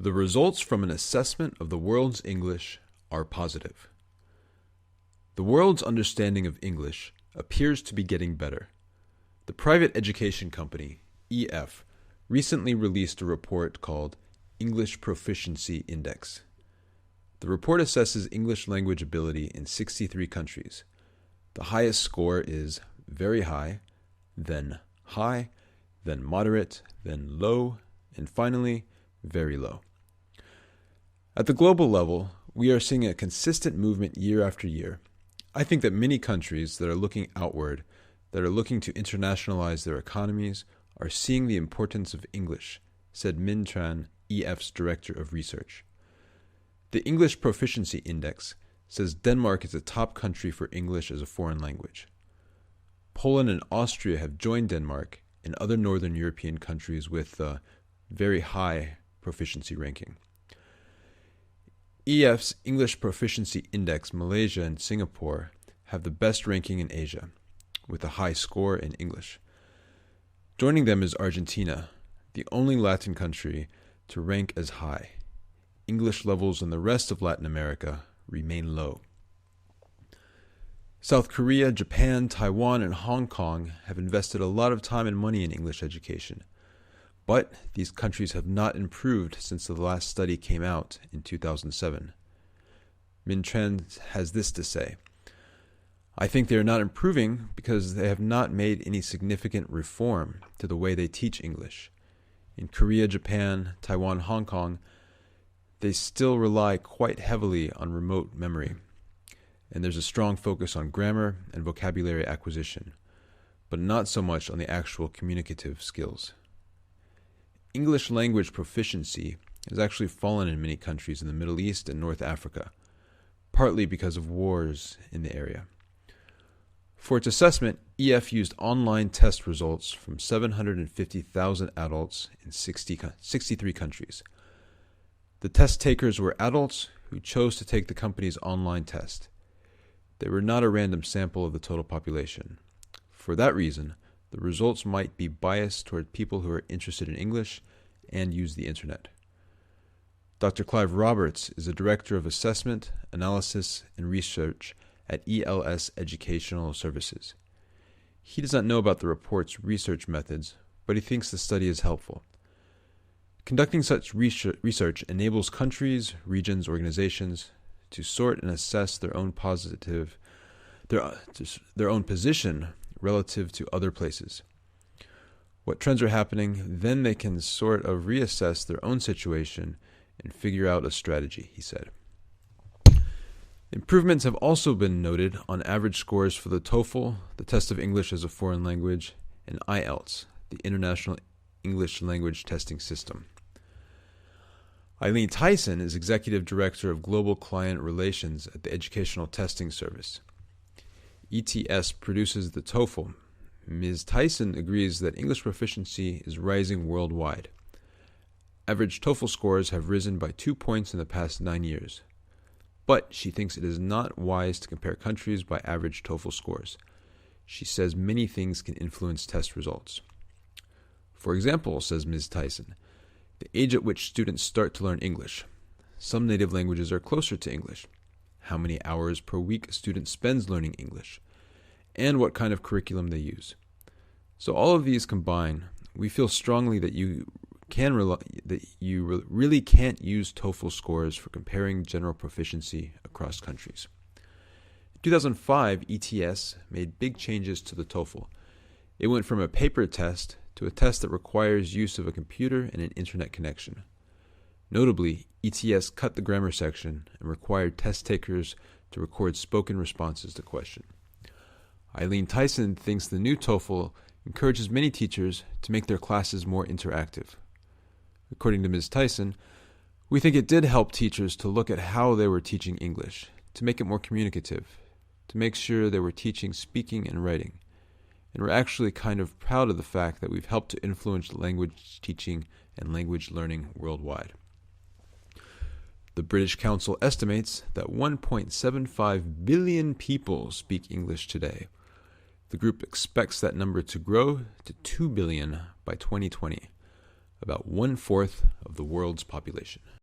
The results from an assessment of the world's English are positive. The world's understanding of English appears to be getting better. The private education company, EF, recently released a report called English Proficiency Index. The report assesses English language ability in 63 countries. The highest score is very high, then moderate, then low, and finally, very low. At the global level, we are seeing a consistent movement year after year. I think that many countries that are looking outward, that are looking to internationalize their economies, are seeing the importance of English, said Minh Tran, EF's Director of Research. The English Proficiency Index says Denmark is the top country for English as a foreign language. Poland and Austria have joined Denmark and other northern European countries with a very high proficiency ranking. EF's English Proficiency Index, Malaysia and Singapore have the best ranking in Asia, with a high score in English. Joining them is Argentina, the only Latin country to rank as high. English levels in the rest of Latin America remain low. South Korea, Japan, Taiwan, and Hong Kong have invested a lot of time and money in English education. But these countries have not improved since the last study came out in 2007. Minh Tran has this to say: I think they are not improving because they have not made any significant reform to the way they teach English. In Korea, Japan, Taiwan, Hong Kong, they still rely quite heavily on remote memory, and there's a strong focus on grammar and vocabulary acquisition, but not so much on the actual communicative skills. English language proficiency has actually fallen in many countries in the Middle East and North Africa, partly because of wars in the area. For its assessment, EF used online test results from 750,000 adults in 63 countries. The test takers were adults who chose to take the company's online test. They were not a random sample of the total population. For that reason, the results might be biased toward people who are interested in English and use the internet. Dr. Clive Roberts is the Director of Assessment, Analysis, and Research at ELS Educational Services. He does not know about the report's research methods, but he thinks the study is helpful. Conducting such research enables countries, regions, organizations to sort and assess their own position relative to other places. What trends are happening, then they can sort of reassess their own situation and figure out a strategy, he said. Improvements have also been noted on average scores for the TOEFL, the Test of English as a Foreign Language, and IELTS, the International English Language Testing System. Eileen Tyson is Executive Director of Global Client Relations at the Educational Testing Service. ETS produces the TOEFL. Ms. Tyson agrees that English proficiency is rising worldwide. Average TOEFL scores have risen by 2 points in the past 9 years. But she thinks it is not wise to compare countries by average TOEFL scores. She says many things can influence test results. For example, says Ms. Tyson, the age at which students start to learn English. Some native languages are closer to English. How many hours per week a student spends learning English, and what kind of curriculum they use. So all of these combine, we feel strongly that you really can't use TOEFL scores for comparing general proficiency across countries. In 2005, ETS made big changes to the TOEFL. It went from a paper test to a test that requires use of a computer and an internet connection. Notably, ETS cut the grammar section and required test takers to record spoken responses to questions. Eileen Tyson thinks the new TOEFL encourages many teachers to make their classes more interactive. According to Ms. Tyson, we think it did help teachers to look at how they were teaching English, to make it more communicative, to make sure they were teaching speaking and writing. And we're actually kind of proud of the fact that we've helped to influence language teaching and language learning worldwide. The British Council estimates that 1.75 billion people speak English today. The group expects that number to grow to 2 billion by 2020. about 1/4 of the world's population.